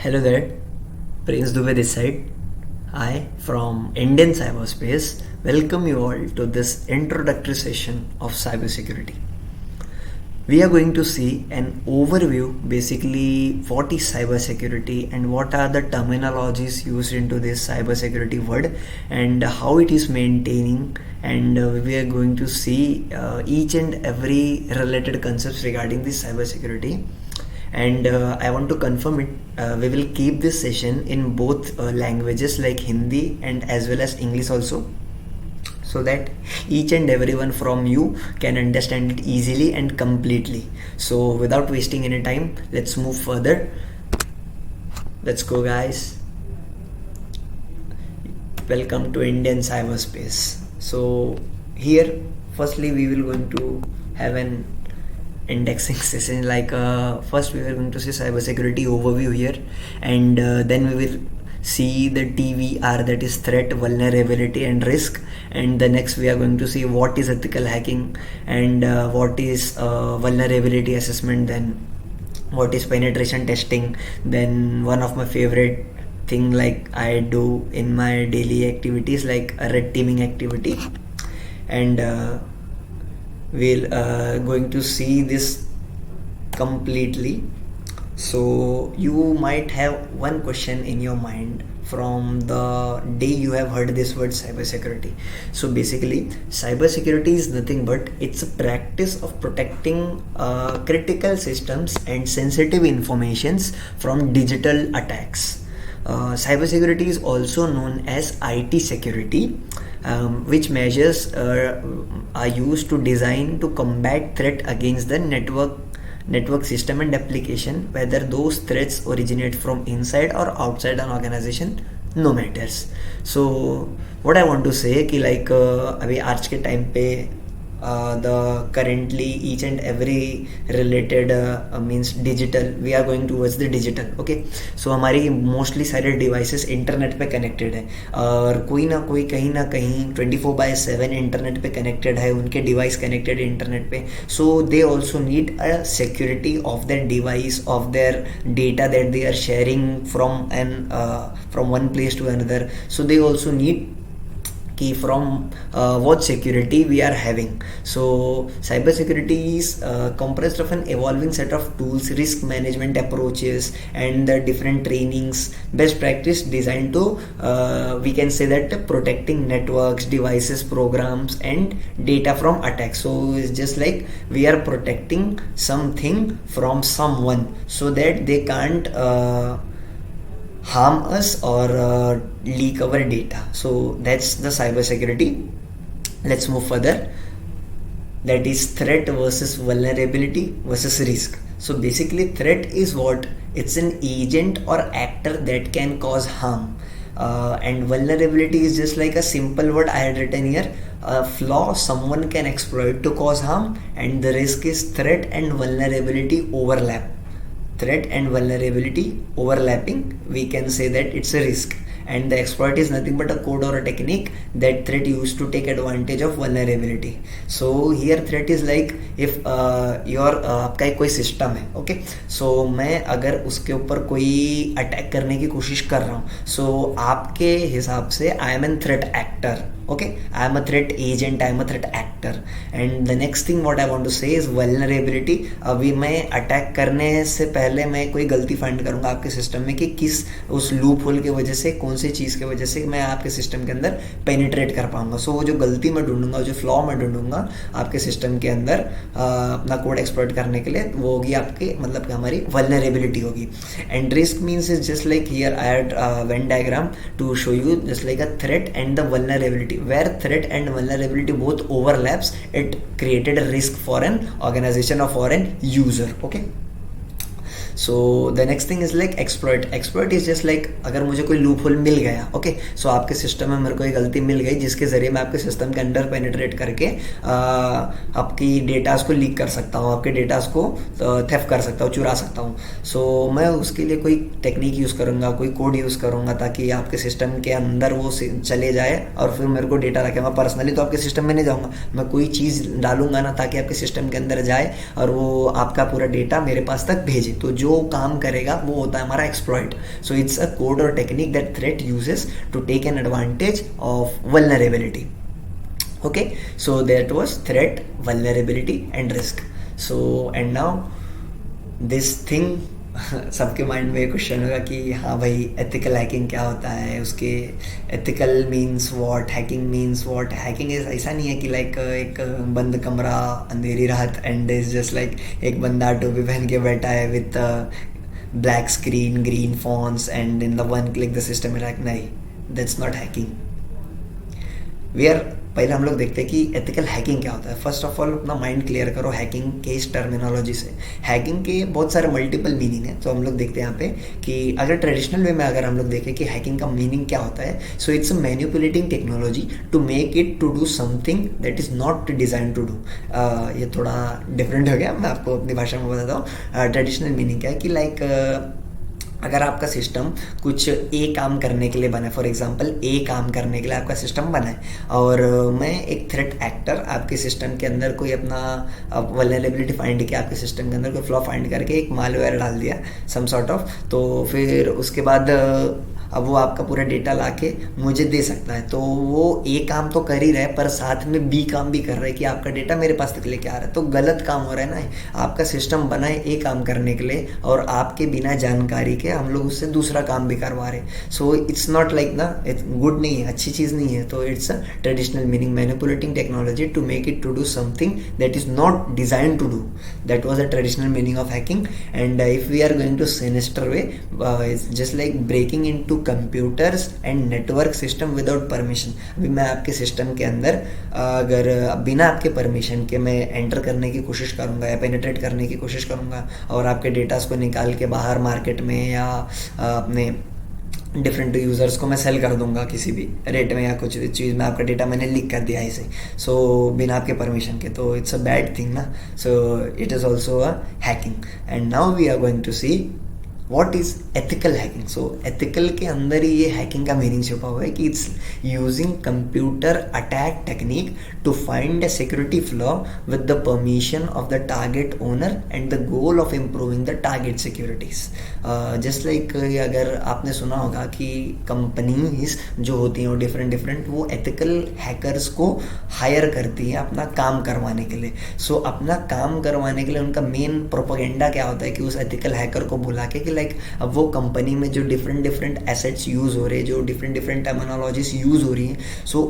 Hello there, Prince Dubey this side. I from Indian Cyberspace welcome you all to this introductory session of cybersecurity. We are going to see an overview, basically what is cybersecurity and what are the terminologies used into this cybersecurity word and how it is maintaining, and we are going to see each and every related concepts regarding this cybersecurity. And I want to confirm it, we will keep this session in both languages like Hindi and as well as English also, so that each and everyone from you can understand it easily and completely. So without wasting any time, let's move further. Let's go, guys. Welcome to Indian Cyberspace. So here firstly we will going to have an indexing session, like first we are going to see cybersecurity overview here, and then we will see the TVR, that is threat, vulnerability and risk, and the next we are going to see what is ethical hacking and what is vulnerability assessment, then what is penetration testing, then one of my favorite thing like I do in my daily activities like a red teaming activity, and we'll going to see this completely. So you might have one question in your mind from the day you have heard this word cybersecurity. So basically cybersecurity is nothing but it's a practice of protecting critical systems and sensitive informations from digital attacks. Cybersecurity is also known as IT security, which measures are used to design to combat threat against the network system and application, whether those threats originate from inside or outside an organization, no matters. So what I want to say कि like अभी आज के time पे the currently each and every related means digital, we are going towards the digital. Okay, so हमारी mostly सारे devices internet पे connected है, और कोई ना कोई कहीं ना कहीं 24/7 इंटरनेट पे कनेक्टेड है, उनके डिवाइस कनेक्टेड है इंटरनेट पे. So they also need a security of their device, of their data that they are sharing from one place to another. So they also need key from what security we are having. So cyber security is comprised of an evolving set of tools, risk management approaches and the different trainings, best practice designed to we can say that protecting networks, devices, programs and data from attacks. So it's just like we are protecting something from someone so that they can't harm us or leak our data. So that's the cyber security. Let's move further. That is threat versus vulnerability versus risk. So basically threat is what? It's an agent or actor that can cause harm, and vulnerability is just like a simple word I had written here, a flaw someone can exploit to cause harm, and the risk is threat and vulnerability overlap. Threat and vulnerability overlapping, we can say that it's a risk, and the exploit is nothing but a code or a technique that threat used to take advantage of vulnerability. So here threat is like if your आपका एक कोई system है, okay, सो मैं अगर उसके ऊपर कोई attack करने की कोशिश कर रहा हूँ, सो आपके हिसाब से I am an threat actor. Okay, I am a threat agent, I am a threat actor. And the next thing what I want to say is vulnerability. अभी मैं अटैक करने से पहले मैं कोई गलती फाइंड करूंगा आपके सिस्टम में कि किस उस लूप होल की वजह से, कौन सी चीज़ की वजह से मैं आपके सिस्टम के अंदर पेनिट्रेट कर पाऊंगा. सो वो जो गलती मैं ढूंढूंगा, जो फ्लॉ मैं ढूंढूंगा आपके सिस्टम के अंदर अपना कोड एक्सप्लॉइट करने के लिए, वो होगी आपके मतलब कि हमारी vulnerability होगी. And risk means is just like here I had Venn diagram to show you just like a threat and the vulnerability. Where threat and vulnerability both overlaps, it created a risk for an organization or for an user. Okay, so the next thing is like exploit. Exploit is just like अगर मुझे कोई loop hole मिल गया, okay, सो आपके system में मेरे को एक गलती मिल गई जिसके जरिए मैं आपके सिस्टम के अंदर पेनिट्रेट करके आपकी डेटास को लीक कर सकता हूँ, आपके डेटास को थेफ्ट कर सकता हूँ, चुरा सकता हूँ. सो मैं उसके लिए कोई टेक्निक यूज़ करूँगा, कोई कोड यूज़ करूँगा ताकि आपके सिस्टम के अंदर वो चले जाए और फिर मेरे को डेटा रखे. मैं पर्सनली तो आपके सिस्टम में नहीं जाऊँगा, मैं कोई चीज़ डालूंगा ना ताकि आपके सिस्टम के अंदर जाए और वो आपका पूरा डेटा मेरे पास तक भेजे. तो जो जो काम करेगा वो होता है हमारा exploit. So it's a code और technique that threat uses to take an advantage of vulnerability. Okay, so that was threat, vulnerability and risk. So and now this thing सबके माइंड में क्वेश्चन होगा कि हाँ भाई एथिकल हैकिंग क्या होता है, उसके ethical means what, hacking means what. Hacking is ऐसा नहीं है कि लाइक एक बंद कमरा अंधेरी रात एंड इज जस्ट लाइक एक बंदा टोपी पहन के बैठा है with black screen, green fonts and in the one click the system is like. नहीं, दैट्स नॉट हैकिंग. पहले हम लोग देखते हैं कि एथिकल हैकिंग क्या होता है. फर्स्ट ऑफ ऑल अपना माइंड क्लियर करो हैकिंग के इस टर्मिनोलॉजी से. हैकिंग के बहुत सारे मल्टीपल मीनिंग है. तो हम लोग देखते हैं यहाँ पे कि अगर ट्रेडिशनल वे में अगर हम लोग देखें कि हैकिंग का मीनिंग क्या होता है. So it's manipulating technology to make it to do something that is not design to do. ये थोड़ा डिफरेंट हो गया, मैं आपको अपनी भाषा में बताता हूँ. ट्रेडिशनल मीनिंग क्या है कि लाइक अगर आपका सिस्टम कुछ ए काम करने के लिए बना है, फॉर एग्जांपल ए काम करने के लिए आपका सिस्टम बना है और मैं एक थ्रेट एक्टर आपके सिस्टम के अंदर कोई अपना वल्नरेबिलिटी फाइंड किया, आपके सिस्टम के अंदर कोई फ्लॉ फाइंड करके एक मालवेयर डाल दिया सम सॉर्ट ऑफ. तो फिर उसके बाद अब वो आपका पूरा डेटा लाके मुझे दे सकता है. तो वो ए काम तो कर ही रहा है पर साथ में बी काम भी कर रहा है कि आपका डेटा मेरे पास तक लेके आ रहा है. तो गलत काम हो रहा है ना. आपका सिस्टम बना है ए काम करने के लिए और आपके बिना जानकारी के हम लोग उससे दूसरा काम भी करवा रहे हैं. सो इट्स नॉट लाइक ना, इट्स गुड नहीं है, अच्छी चीज़ नहीं है. तो it's a traditional meaning, manipulating technology to make it to do something that is not design to do. That was a traditional meaning of hacking. And if we are going to sinister way, it's just like breaking into computers and network system without permission. अभी मैं आपके system के अंदर अगर बिना आपके permission के मैं एंटर करने की कोशिश करूंगा या पेनिट्रेट करने की कोशिश करूंगा और आपके डेटास को निकाल के बाहर मार्केट में या अपने डिफरेंट यूज़र्स को मैं सेल कर दूंगा किसी भी रेट में या कुछ चीज़ में, आपका डेटा मैंने लीक कर दिया इसे. सो बिना आपके परमिशन के, तो इट्स अ बैड थिंग ना. So it is also a hacking. And now we are going to see what is ethical hacking. So ethical के अंदर ही ये हैकिंग का मीनिंग छुपा हुआ है कि it's using computer attack technique to find a security flaw with the permission of the target owner and the goal of improving the target securities. Just like अगर आपने सुना होगा कि कंपनीज जो होती हैं वो डिफरेंट वो एथिकल हैकर्स को हायर करती हैं अपना काम करवाने के लिए. सो अपना काम करवाने के लिए उनका मेन प्रोपेगेंडा क्या होता है कि उस एथिकल हैकर को बुला के लाइक अब वो कंपनी में जो डिफरेंट एसेट्स यूज हो रहे हैं, जो डिफरेंट टर्मिनोलॉजीज यूज हो रही हैं, सो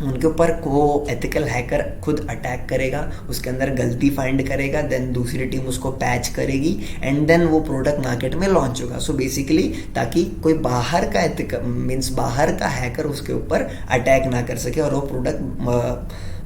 उनके ऊपर को एथिकल हैकर खुद अटैक करेगा, उसके अंदर गलती फाइंड करेगा, देन दूसरी टीम उसको पैच करेगी एंड देन वो प्रोडक्ट मार्केट में लॉन्च होगा. सो बेसिकली ताकि कोई बाहर का हैकर उसके ऊपर अटैक ना कर सके और वो product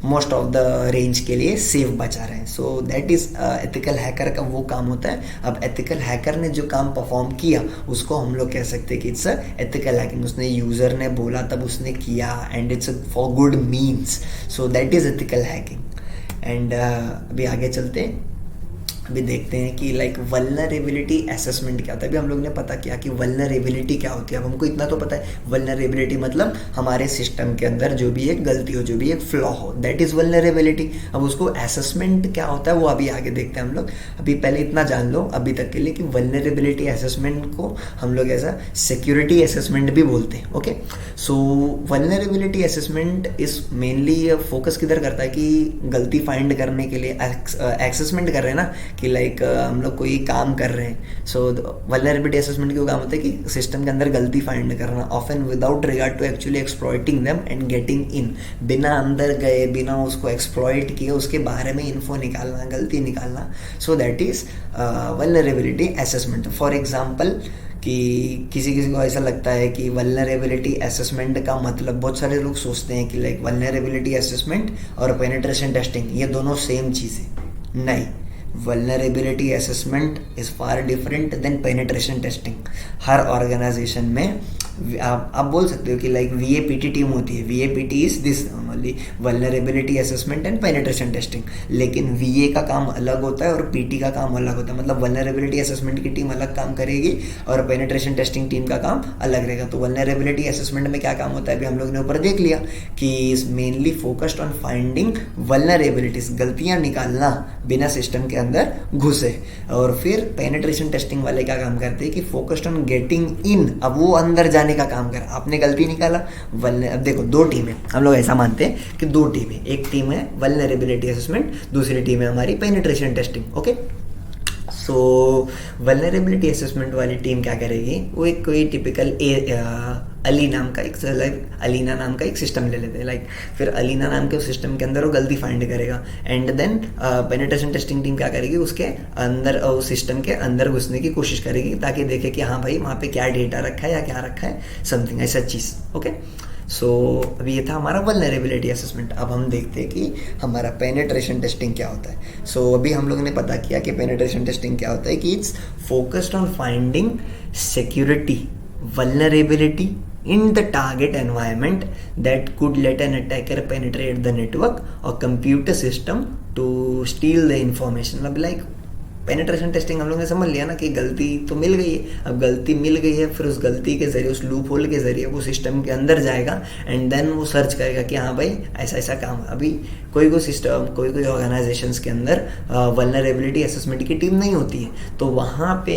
most of the range के लिए सेफ बचा रहे हैं. So that is ethical hacker का वो काम होता है. अब एथिकल हैकर ने जो काम परफॉर्म किया उसको हम लोग कह सकते हैं कि इट्स एथिकल हैकिंग. उसने यूजर ने बोला तब उसने किया and it's for good means. So that is ethical hacking. And अभी आगे चलते हैं. अभी देखते हैं कि लाइक वल्नरेबिलिटी असेसमेंट क्या होता है. अभी हम लोग ने पता किया कि वल्नरेबिलिटी क्या होती है. अब हमको इतना तो पता है वल्नरेबिलिटी मतलब हमारे सिस्टम के अंदर जो भी एक गलती हो, जो भी एक फ्लॉ हो, दैट इज वल्नरेबिलिटी. अब उसको असेसमेंट क्या होता है वो अभी आगे देखते हैं हम लोग. अभी पहले इतना जान लो अभी तक के लिए कि वल्नरेबिलिटी असेसमेंट को हम लोग ऐसा सिक्योरिटी असेसमेंट भी बोलते हैं. Okay, so vulnerability assessment is mainly focus किधर करता है कि गलती फाइंड करने के लिए असेसमेंट कर रहे हैं ना कि लाइक हम लोग कोई काम कर रहे हैं. सो वल्नरेबिलिटी असेसमेंट क्यों काम होता है कि सिस्टम के अंदर गलती फाइंड करना, often without regard to actually exploiting them and getting in. बिना अंदर गए, बिना उसको एक्सप्लॉइट किए उसके बारे में इन्फो निकालना, गलती निकालना. So that is vulnerability assessment. For example कि किसी को ऐसा लगता है कि वल्नरेबिलिटी असेसमेंट का मतलब, बहुत सारे लोग सोचते हैं कि लाइक वल्नरेबिलिटी असेसमेंट और पेनिट्रेशन टेस्टिंग ये दोनों सेम चीज़ है. नहीं, vulnerability assessment is far different than penetration testing. Her organisation में आप बोल सकते हो कि लाइक VAPT टीम होती है, VAPT is this only, vulnerability assessment and penetration testing. लेकिन VA का काम अलग होता है और PT का काम अलग होता है, मतलब वल्नरेबिलिटी असेसमेंट की टीम अलग काम करेगी और पेनिट्रेशन टेस्टिंग टीम का काम अलग रहेगा। तो वल्नरेबिलिटी असेसमेंट में क्या काम होता है, अभी हम लोग ने ऊपर देख लिया कि is mainly focused on finding vulnerabilities, गलतियां निकालना बिना सिस्टम के अंदर घुसे। और फिर पेनिट्रेशन टेस्टिंग वाले क्या काम करते हैं कि फोकस्ड ऑन गेटिंग इन, अब वो अंदर जाने का काम कर, आपने गलती निकाला अब देखो दो टीम है, हम लोग ऐसा मानते हैं कि दो टीम है, एक टीम है वल्नरेबिलिटी असेसमेंट, दूसरी टीम है हमारी पेनिट्रेशन टेस्टिंग। ओके, सो वल्नरेबिलिटी असेसमेंट वाली टीम क्या करेगी, वो एक कोई टिपिकल अलीना नाम का एक सिस्टम ले लेते हैं, लाइक फिर अलीना नाम के उस सिस्टम के अंदर वो गलती फाइंड करेगा and then penetration testing team क्या करेगी, उसके अंदर उस सिस्टम के अंदर घुसने की कोशिश करेगी ताकि देखे कि हाँ भाई वहाँ पे क्या डेटा रखा है या क्या रखा है, समथिंग ऐसा चीज़। ओके, सो अभी ये था हमारा वल्नरेबिलिटी असेसमेंट। अब हम देखते हैं कि हमारा पेनिट्रेशन टेस्टिंग क्या होता है। सो अभी हम लोगों ने पता किया कि पेनिट्रेशन टेस्टिंग क्या होता है, कि it's focused on finding security vulnerability in the target environment that could let an attacker penetrate the network or computer system to steal the information। अब like पेनिट्रेशन टेस्टिंग हम लोग ने समझ लिया ना कि गलती तो मिल गई है, अब गलती मिल गई है, फिर उस गलती के ज़रिए, उस लूप होल के ज़रिए वो सिस्टम के अंदर जाएगा एंड देन वो सर्च करेगा कि हाँ भाई ऐसा ऐसा काम। अभी कोई सिस्टम, कोई ऑर्गेनाइजेशंस के अंदर वल्नरेबिलिटी असेसमेंट की टीम नहीं होती है, तो वहाँ पे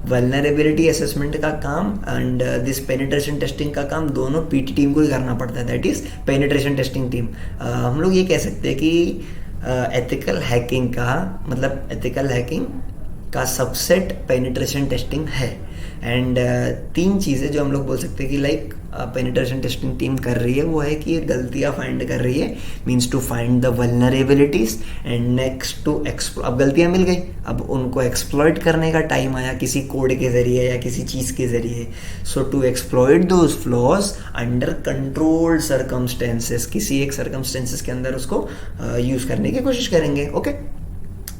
वल्नरेबिलिटी असेसमेंट का काम एंड दिस पेनिट्रेशन टेस्टिंग का काम दोनों PT टीम को ही करना पड़ता है, that is penetration testing team. हम लोग ये कह सकते हैं कि एथिकल हैकिंग का मतलब एथिकल हैकिंग का सबसेट पेनिट्रेशन टेस्टिंग है। एंड तीन चीज़ें जो हम लोग बोल सकते हैं कि लाइक पेनिट्रेशन टेस्टिंग टीम कर रही है, वो है कि ये गलतियाँ फाइंड कर रही है, means to find the vulnerabilities and next to exploit. अब गलतियाँ मिल गई, अब उनको एक्सप्लॉइट करने का टाइम आया किसी कोड के ज़रिए या किसी चीज़ के ज़रिए। So to exploit those flaws under controlled circumstances, किसी एक सर्कमस्टेंसेस के अंदर उसको यूज़ करने की कोशिश करेंगे। Okay,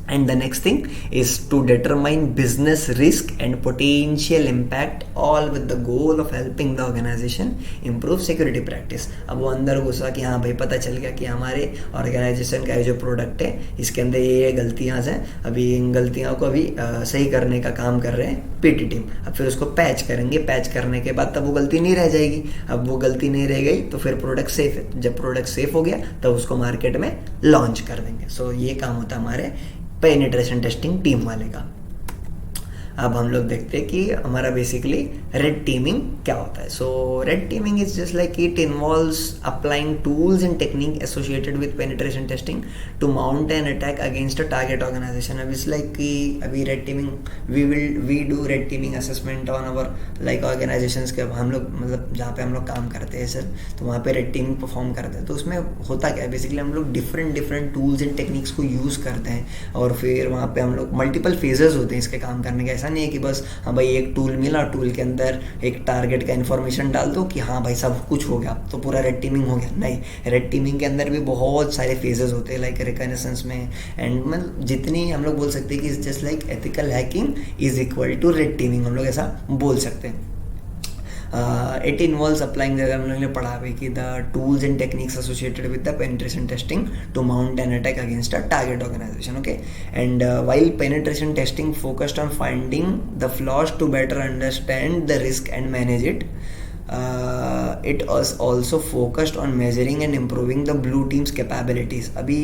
and the next thing is to determine business risk and potential impact, all with the goal of helping the organization improve security practice। अब वो अंदर घुसा कि हाँ भाई पता चल गया कि हमारे ऑर्गेनाइजेशन का जो प्रोडक्ट है इसके अंदर ये गलतियाँ हैं, अभी इन गलतियों को अभी सही करने का काम कर रहे हैं PT टीम। अब फिर उसको पैच करेंगे, पैच करने के बाद तब वो गलती नहीं रह जाएगी, अब वो गलती नहीं रह गई तो फिर प्रोडक्ट सेफ है, जब प्रोडक्ट सेफ हो गया तब उसको मार्केट में लॉन्च कर देंगे। सो ये काम होता है हमारे पेनिट्रेशन टेस्टिंग टीम वाले का। अब हम लोग देखते हैं कि हमारा बेसिकली रेड टीमिंग क्या होता है। So red teaming is just like it involves applying tools and technique associated with penetration testing to mount an attack against a target organization. अब इट्स लाइक कि अभी red teaming we do red teaming assessment on our like organizations के। अब हम लोग मतलब जहाँ पे हम लोग काम करते हैं सर, तो वहाँ पे रेड टीमिंग परफॉर्म करते हैं। तो उसमें होता क्या है, बेसिकली हम लोग डिफरेंट टूल्स एंड टेक्निक्स को यूज़ करते हैं और फिर वहाँ पे हम लोग मल्टीपल फेजेस होते हैं इसके काम करने के। नहीं है कि बस हाँ भाई एक टूल मिला, टूल के अंदर एक टारगेट का इन्फॉर्मेशन डाल दो कि हाँ भाई सब कुछ हो गया तो पूरा रेड टीमिंग हो गया। नहीं, रेड टीमिंग के अंदर भी बहुत सारे फेजेस होते हैं लाइक रिकॉग्निशंस में एंड मतलब जितनी हम लोग बोल सकते हैं कि just like ethical hacking is equal to red teaming, हम लोग ऐसा बोल सकते हैं। It involves applying, जैसे हम लोगों ने पढ़ा भी कि the tools and techniques associated with the penetration testing to mount an attack against a target organization. Okay, and while penetration testing focused on finding the flaws to better understand the risk and manage it, it was also focused on measuring and improving the blue team's capabilities। अभी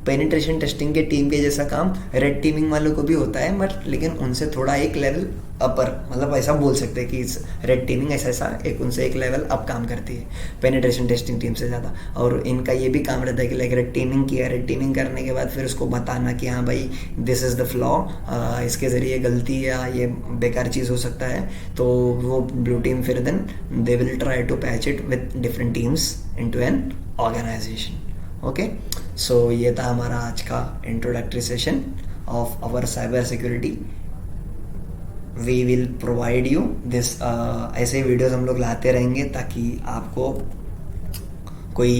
penetration testing के team के जैसा काम red teeming वालों को भी होता है, बट लेकिन उनसे थोड़ा एक लेवल अपर, मतलब ऐसा बोल सकते हैं कि रेड टीमिंग ऐसा एक उनसे एक लेवल अप काम करती है पेनिट्रेशन टेस्टिंग टीम से ज़्यादा। और इनका ये भी काम रहता है कि लाइक रेड टीमिंग किया, रेड टीमिंग करने के बाद फिर उसको बताना कि हाँ भाई दिस इज़ द फ्लॉ, इसके ज़रिए गलती या ये बेकार चीज़ हो सकता है, तो वो ब्लू टीम फिर then they will try to patch it with different teams into an organization. Okay, so ये था हमारा आज का introductory session of our cyber security. We will provide you this, ऐसे वीडियोस हम लोग लाते रहेंगे ताकि आपको कोई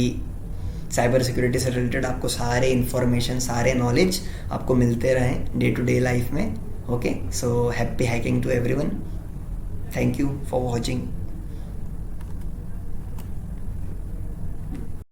साइबर सिक्योरिटी से रिलेटेड आपको सारे इन्फॉर्मेशन, सारे नॉलेज आपको मिलते रहें डे टू डे लाइफ में। Okay, so happy hacking to everyone, thank you for watching.